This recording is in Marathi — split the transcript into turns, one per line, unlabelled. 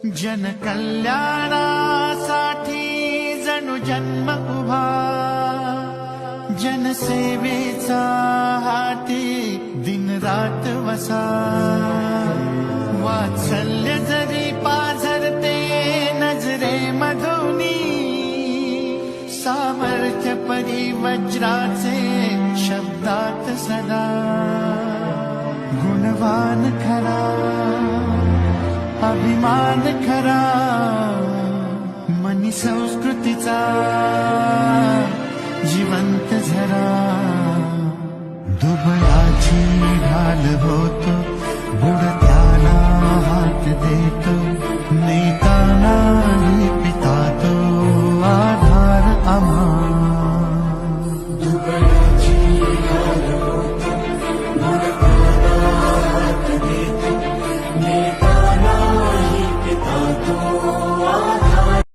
जनकल्याणासाठी जणू जन्म उभा, जनसेवेचा हाती दिन रात वसा. वात्सल्य जरी पाझरते नजरे मधुनी, सामर्थ्य परिवज्राचे शब्दात सदा. गुणवान खरा, अभिमान खरा, मनी संस्कृतीचा जिवंत झरा. दुबळाची ढाल होतो, बुडत्याला हात देतो.